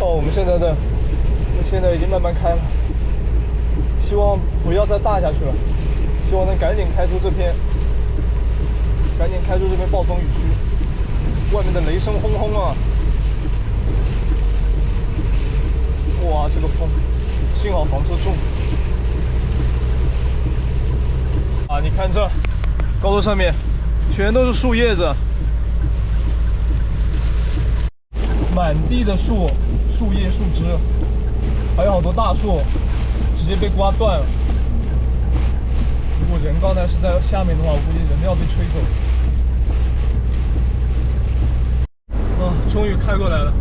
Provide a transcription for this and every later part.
哦，我们现在已经慢慢开了，希望不要再大下去了，希望能赶紧开出这片暴风雨区。外面的雷声轰轰啊！哇，这个风，幸好房车重。啊，你看这高速上面全都是树叶子，满地的树叶、树枝，还有好多大树直接被刮断了。如果人刚才是在下面的话，我估计人都要被吹走。啊，终于开过来了，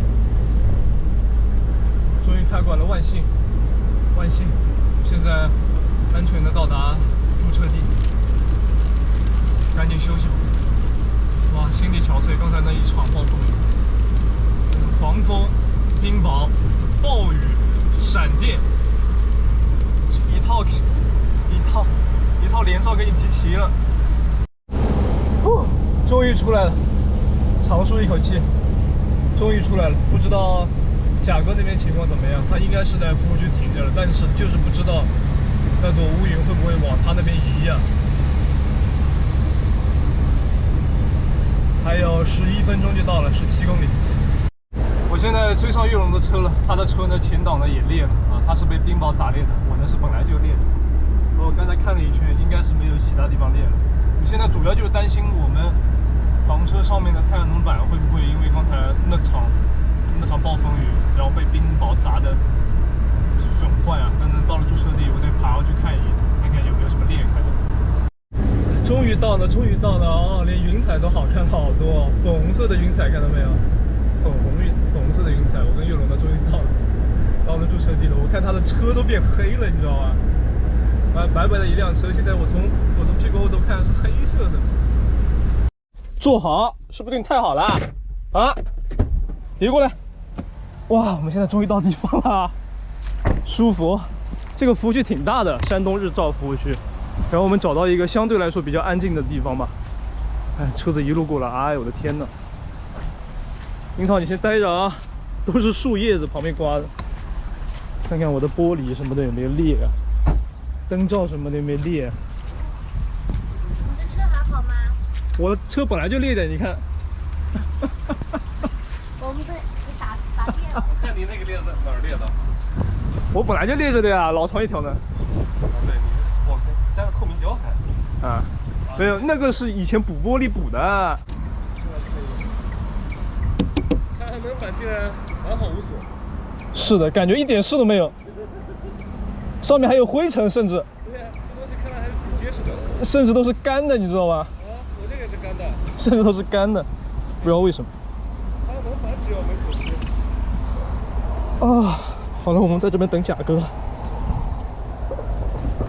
终于开过来了，万幸，万幸！现在安全的到达驻车地，赶紧休息吧。哇，心力憔悴，刚才那一场暴风雨。狂风、冰雹、暴雨、闪电，一套连招给你集齐了。终于出来了，长舒一口气，终于出来了。不知道贾哥那边情况怎么样？他应该是在服务区停着了，但是就是不知道那朵乌云会不会往他那边移呀？还有11分钟就到了，17公里。我现在追上岳龙的车了，他的车呢前挡呢也裂了啊，他是被冰雹砸裂的，我呢是本来就裂的。我刚才看了一圈，应该是没有其他地方裂了。我现在主要就是担心我们房车上面的太阳能板会不会因为刚才那场暴风雨，然后被冰雹砸的损坏啊。等到了驻车地，我得爬上去看一眼，看看有没有什么裂开的。终于到了啊！连云彩都好看好多，粉红色的云彩看到没有？粉红色的云彩，我跟岳龙呢终于到了驻车地了。我看他的车都变黑了，你知道吗？白白的一辆车，现在我从我的屁股后头看是黑色的。坐好，是不是对你太好了啊？别过来！哇，我们现在终于到地方了，舒服。这个服务区挺大的，山东日照服务区。然后我们找到一个相对来说比较安静的地方吧。哎，车子一路过来，哎呦我的天哪！樱桃，你先待着啊，都是树叶子旁边刮的。看看我的玻璃什么的有没有裂啊，灯罩什么的有没有裂啊？你的车还好吗？我的车本来就裂的，你看。我们这你打裂了。我看你那个裂在哪儿裂的？我本来就裂着的呀，老长一条呢。对，我加个透明胶还。啊，没有，那个是以前补玻璃补的。太阳能板竟然完好无损。是的，感觉一点事都没有，上面还有灰尘，甚至。对呀，这东西看来还是挺结实的。甚至都是干的，你知道吧？啊，我这个是干的。甚至都是干的，不知道为什么。太阳能板只要没损失。啊，好了，我们在这边等贾哥。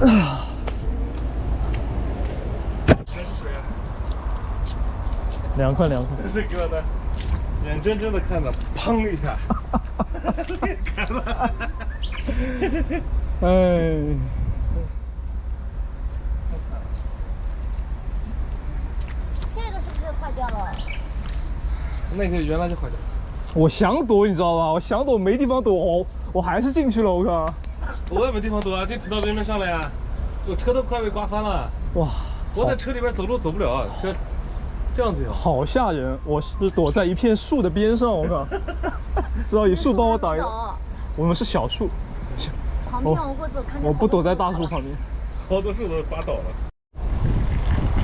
啊，全是水啊！凉快。真是给我的眼睁睁的看着，砰一下，裂开了。哎，这个是不是坏掉了？那个原来就坏掉了。我想躲，你知道吧？我想躲没地方躲，我还是进去了。我靠！我也没地方躲啊，就提到这边上来呀，我车都快被刮翻了。哇，我在车里边走路走不了，这样子呀。好吓人！我是躲在一片树的边上，我靠！知道有树帮我挡一挡。我们是小树，旁边我过走看见。我不躲在大树旁边，好多树都刮倒了。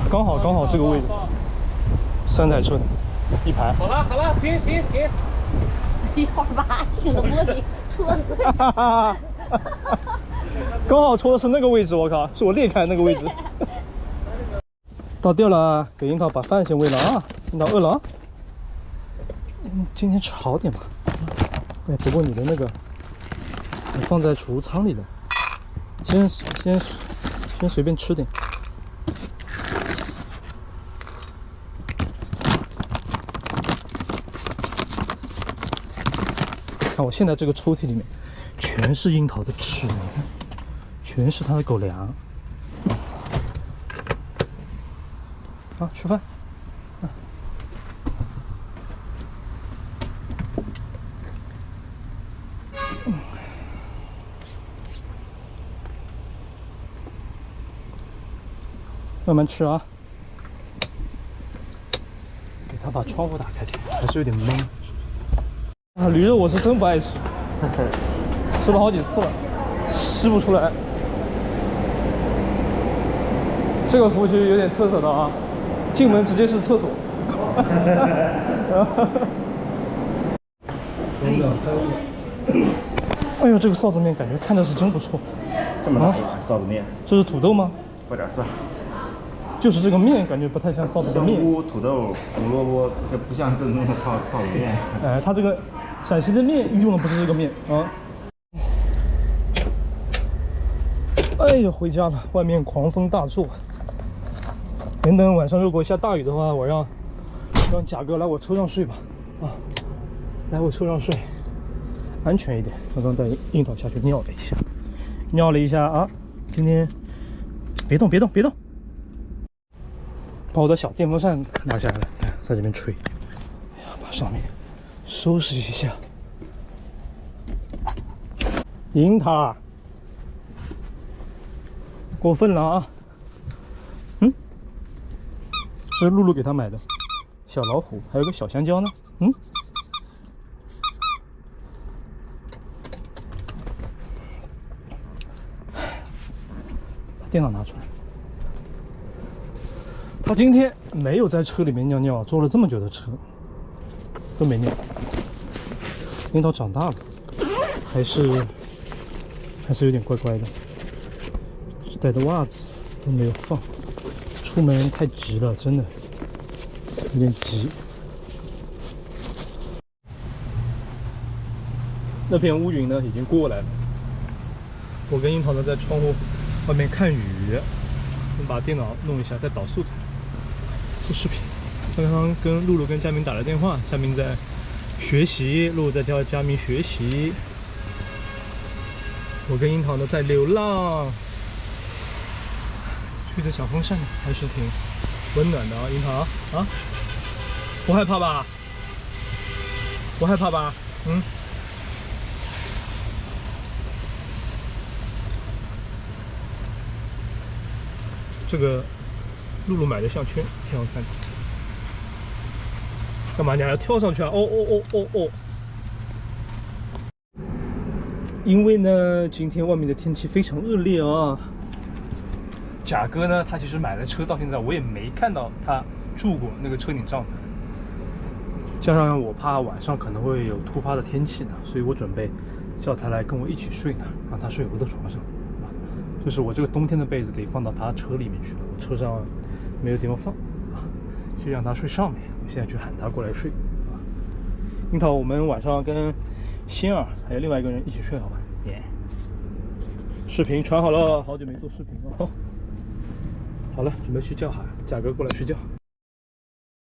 刚好这个位置，3台车，一排。好了，停！一会儿把顶的玻璃戳碎。刚好戳的是那个位置，我靠，是我裂开那个位置。到地了，给樱桃把饭先喂了啊，樱桃饿了啊。今天吃好点吧。哎，不过你的那个，你放在储物仓里的，先随便吃点。看我现在这个抽屉里面，全是樱桃的吃，你看，全是它的狗粮。好，吃饭。慢慢吃啊。给他把窗户打开点，还是有点闷。啊，驴肉我是真不爱吃，吃了好几次了，吃不出来。这个服务区有点特色的啊，进门直接是厕所。哎呦，这个臊子面感觉看着是真不错。这么大一碗臊子面，这是土豆吗？搁点蒜。就是这个面感觉不太像臊子的面。香菇、土豆、胡萝卜，这不像正宗的臊子面。哎，它这个陕西的面用的不是这个面啊。哎呦，回家了，外面狂风大作。等晚上如果下大雨的话，我让贾哥来我车上睡吧。啊，来我车上睡，安全一点。刚刚带樱桃下去尿了一下啊。今天别动，把我的小电风扇拿下来，看在这边吹。哎呀，把上面收拾一下。樱桃，过分了啊！这是露露给他买的小老虎，还有个小香蕉呢。把电脑拿出来。他今天没有在车里面尿尿，坐了这么久的车都没尿。樱桃长大了，还是有点怪怪的。带的袜子都没有放，出门太急了，真的有点急。那片乌云呢已经过来了，我跟樱桃呢在窗户外面看雨，我们把电脑弄一下，再导素材做视频。刚刚跟露露跟佳明打了电话，佳明在学习，露露在教佳明学习，我跟樱桃呢在流浪。吹着小风扇还是挺温暖的啊，樱桃啊，不害怕吧？不害怕吧？这个露露买的项圈挺好看的。干嘛？你还要跳上去啊？哦！因为呢，今天外面的天气非常恶劣啊。贾哥呢，他其实买了车，到现在我也没看到他住过那个车顶帐篷。加上我怕晚上可能会有突发的天气呢，所以我准备叫他来跟我一起睡呢，让他睡我的床上。就是我这个冬天的被子得放到他车里面去了，我车上没有地方放啊，就让他睡上面。我现在去喊他过来睡啊。樱桃，我们晚上跟仙儿还有另外一个人一起睡好吧？视频传好了，好久没做视频了。好了，准备去叫贾哥过来睡觉。